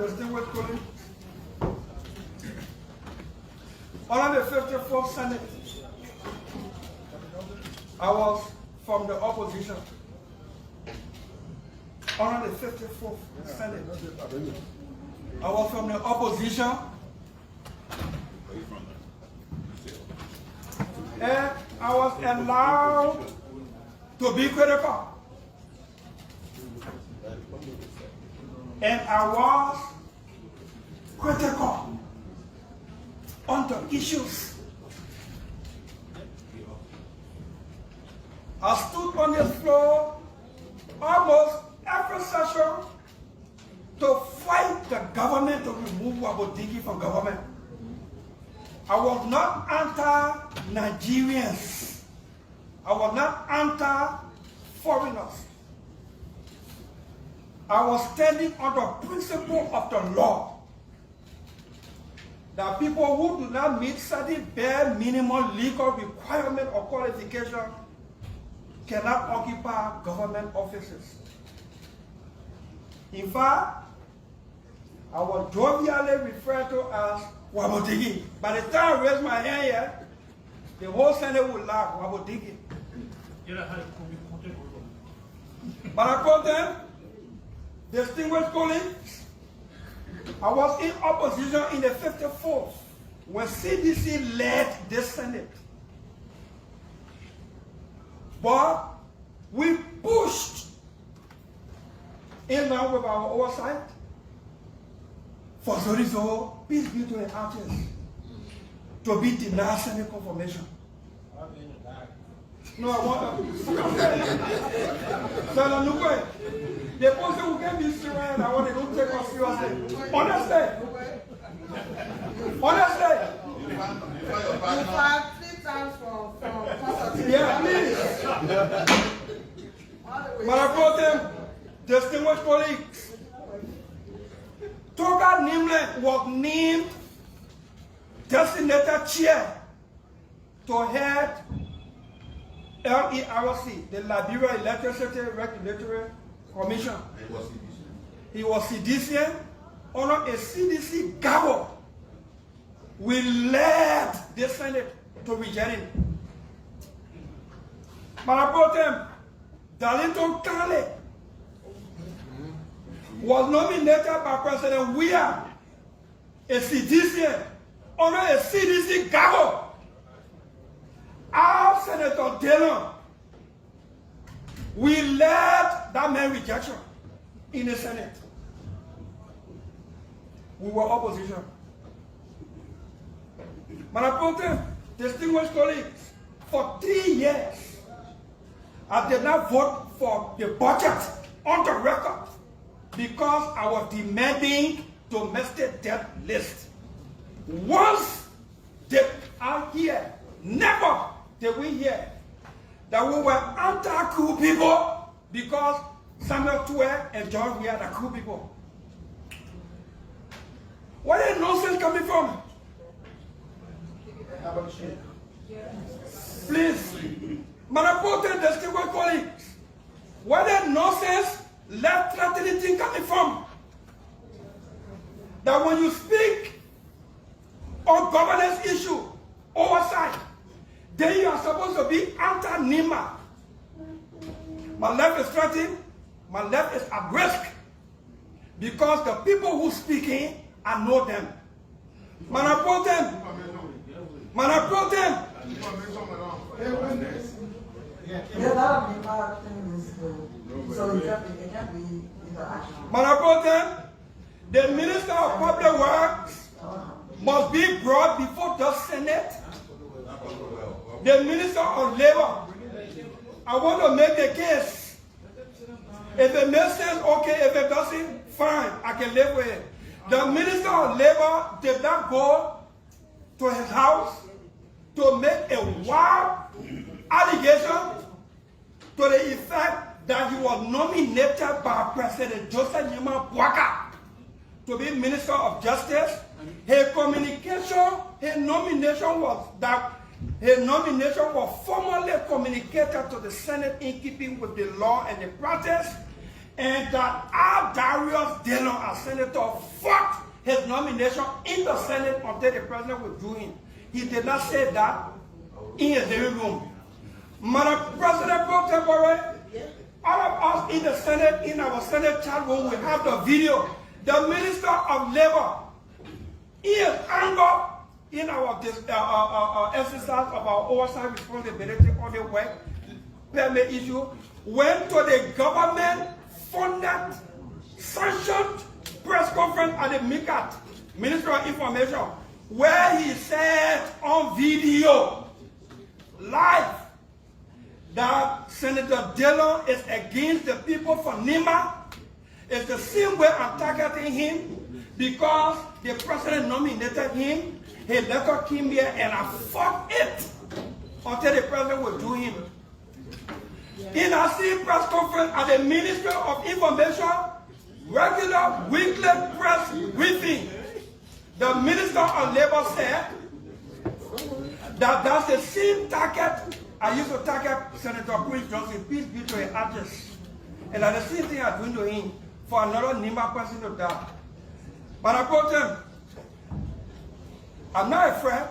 Distinguished colleagues, under the 54th Senate, I was from the opposition. Under the 54th Senate, I was from the opposition. And I was allowed to be critical. And I was critical on the issues. I stood on this floor almost every session to fight the government to remove Wabodigi from government. I was not anti-Nigerians. I was not anti-foreigners. I was standing on the principle of the law that people who do not meet certain bare minimum legal requirement or qualification cannot occupy government offices. In fact, I was jovially referred to as Wabodigi. By the time I raised my hand here, the whole Senate would laugh, Wabodigi. But I told them, distinguished colleagues, I was in opposition in the 54th when CDC led this Senate. But we pushed in line with our oversight for Zorizo, peace be to the artists, to be denied Senate confirmation. No, I want the person who can be Syrian, I want to don't take us seriously. Honestly. Honestly. You filed 3 times from yeah, please. But I brought them, distinguished colleagues. Toga Nimle was named designated chair to head LERC, the Liberia Electricity Regulatory Commission. He was CDCN. Under a CDC gavel, we led the Senate to reject him. But I brought him, Dillon Kale was nominated by President Weah, a CDCN, under a CDC gavel. Our Senator Dillon, we led that man rejection in the Senate. We were opposition. But I told them, distinguished colleagues, for 3 years, I did not vote for the budget on the record because I was demanding domestic debt list. Once they are here, never did we hear that we were anti-coup people because Samuel Tuer and John we are the coup people. Where is nonsense coming from? Please, Manapote, distinguished colleagues, where is nonsense, left-threatening thing coming from? That when you speak on governance issue, oversight, then you are supposed to be anti-NIMA. My left is threatened, my left is at risk because the people who speaking, I know them. Man, I brought them. Man, I brought them. Man, I brought them. The Minister of Public Works must be brought before the Senate. The Minister of Labor, I want to make the case. If it makes sense, okay. If it doesn't, fine. I can live with it. The Minister of Labor did not go to his house to make a wild allegation to the effect that he was nominated by President Joseph Nima Bwaka to be Minister of Justice. His communication, his nomination was that his nomination was formally communicated to the Senate in keeping with the law and the practice, and that our Darius Dillon as senator fought his nomination in the Senate until the president withdrew him. He did not say that in his living room. Madam President Pro Tempore, all of us in the Senate, in our Senate chat room, we have the video. The Minister of Labor, he is angry in our exercise of our oversight responsibility on the work permit issue, went to the government-funded, sanctioned press conference at the MICAT, Ministry of Information, where he said on video, live, that Senator Dillon is against the people from NEMA. It's the same way I'm targeting him because the president nominated him. He letter came here and I fought it until the president withdrew him. In a same press conference at the Ministry of Information, regular weekly press briefing, the Minister of Labor said that that's the same target I used to target Senator Prince Johnson, peace be to his ashes. And that's the same thing I'm doing to him for another NEMA person to die. But I told him, I'm not afraid,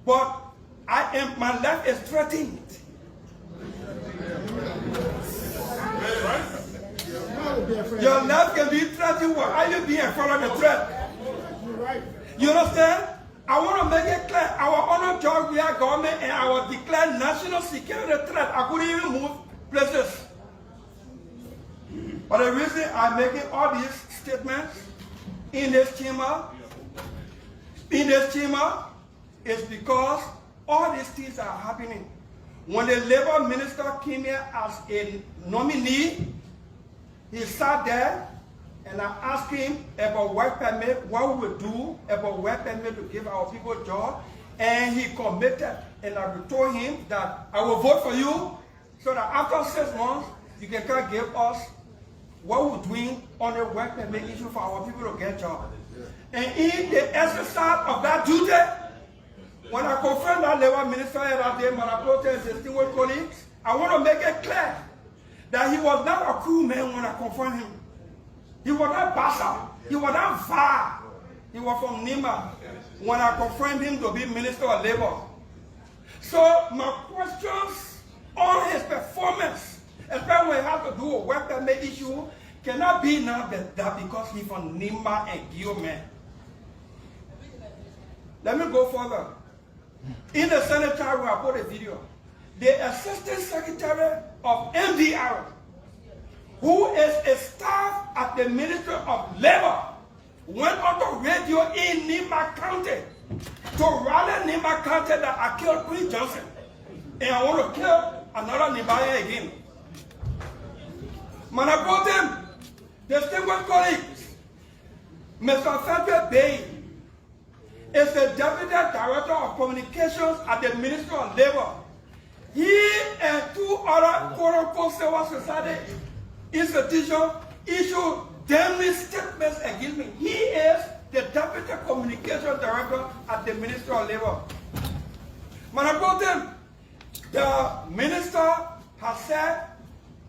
but my life is threatened. Your life can be threatened. Why are you being afraid of the threat? You understand? I want to make it clear. Our honor Georgia government and our declared national security threat. I couldn't even move places. But the reason I'm making all these statements in this chamber is because all these things are happening. When the labor minister came here as a nominee, he sat there and I asked him about work permit, what we would do about work permit to give our people a job, and he committed. And I told him that I will vote for you so that after 6 months, you can come give us what we're doing on the work permit issue for our people to get jobs. And in the exercise of that duty, when I confirmed that labor minister that day, my protest distinguished colleagues, I want to make it clear that he was not a cool man when I confirmed him. He was not Bassa. He was not VAR. He was from NEMA when I confirmed him to be Minister of Labor. So my questions on his performance, especially when it has to do with work permit issue, cannot be now that because he's from NEMA and Guillaume. Let me go further. In the Senate chat where I put a video, the Assistant Secretary of MDR, who is a staff at the Ministry of Labor, went on the radio in NEMA County to rally NEMA County that I killed Prince Johnson. And I want to kill another NEMA again. Man, I brought him, distinguished colleagues, Mr. Frederick Bay is the Deputy Director of Communications at the Ministry of Labor. He and 2 other quote-unquote civil society institutions issued damning statements against me. He is the Deputy Communications Director at the Ministry of Labor. Man, I brought him, the minister has said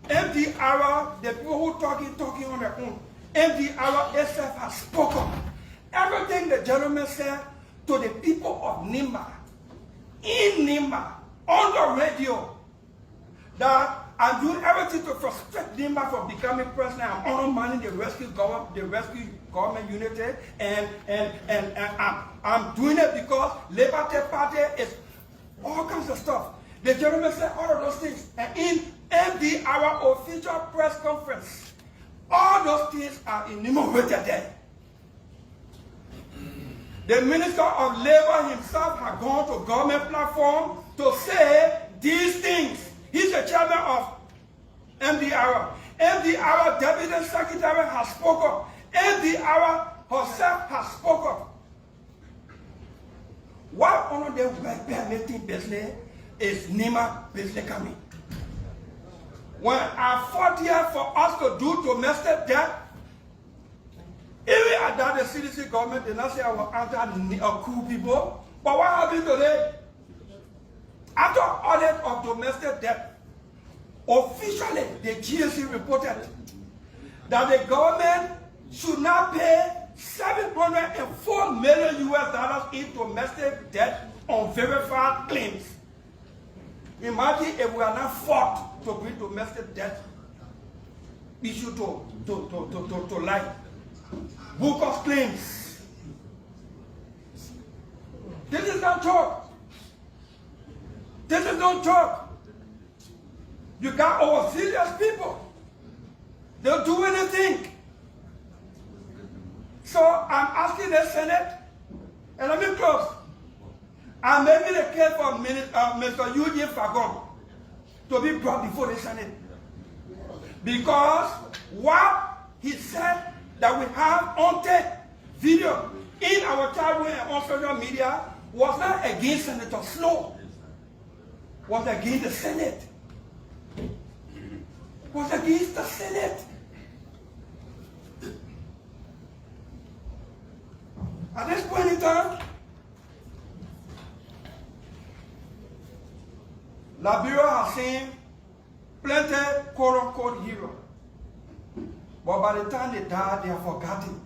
MDR, the people who talking on their own, MDR itself has spoken. Everything the gentleman said to the people of NEMA, in NEMA, on the radio, that I'm doing everything to frustrate NEMA from becoming president. I'm undermining the rescue government unity, and I'm doing it because Labour Party is all kinds of stuff. The gentleman said all of those things, and in MDR official press conference, all those things are enumerated there. The Minister of Labor himself had gone to government platform to say these things. He's the chairman of MDR. MDR Deputy Secretary has spoken. MDR herself has spoken. Why on the work permitting business is NEMA business coming? When I fought here for us to do domestic debt, even at that, the CDC government did not say I will answer cool people. But what happened today? after audit of domestic debt, officially the GSC reported that the government should not pay $704 million in domestic debt on verified claims. Imagine if we are not fought to bring domestic debt issue to light. Book of claims. This is not joke. This is no joke. You got overzealous people. They'll do anything. So I'm asking the Senate, and let me close. I'm making a case for Mr. Eugene Fagon to be brought before the Senate. Because what he said that we have on tape, video, in our chat room and on social media was not against Senator Snow. Was against the Senate. Was against the Senate. At this point in time, Liberia has seen plenty quote-unquote heroes. But by the time they die, they are forgotten.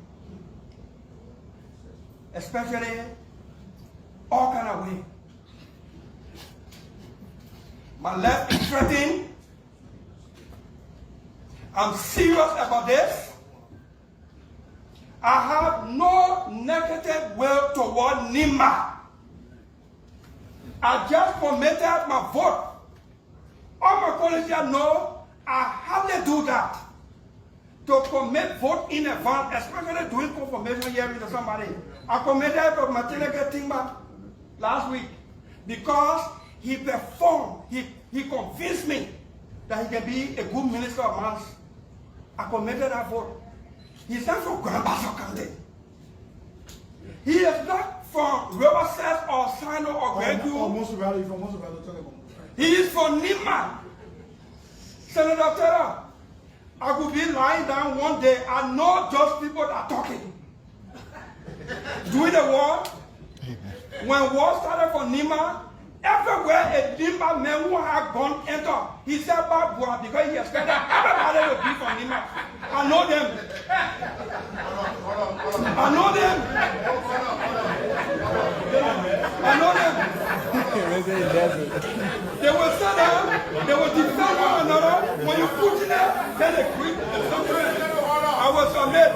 Especially all kind of way. My life is threatened. I'm serious about this. I have no negative will toward Nima. I just committed my vote. All my colleagues here know I hardly do that. To commit vote in advance, especially doing confirmation hearing to somebody. I committed to Martinez Timba last week because he performed, he convinced me that he can be a good minister of mines. I committed that vote. He's not from Grand Bassa County. He is not from Riverside or Sino or Gregu. Or Montserrado, from Montserrado. He is from Nima. Senator Taylor, I could be lying down one day. I know those people that are talking. During the war, when war started for Nima, everywhere a Nima man who had gone enter, he said Babua because he expected everybody to be from Nima. I know them. I know them. I know them. They will sit down, they will defend one another. When you put in there, then they quit. I will submit.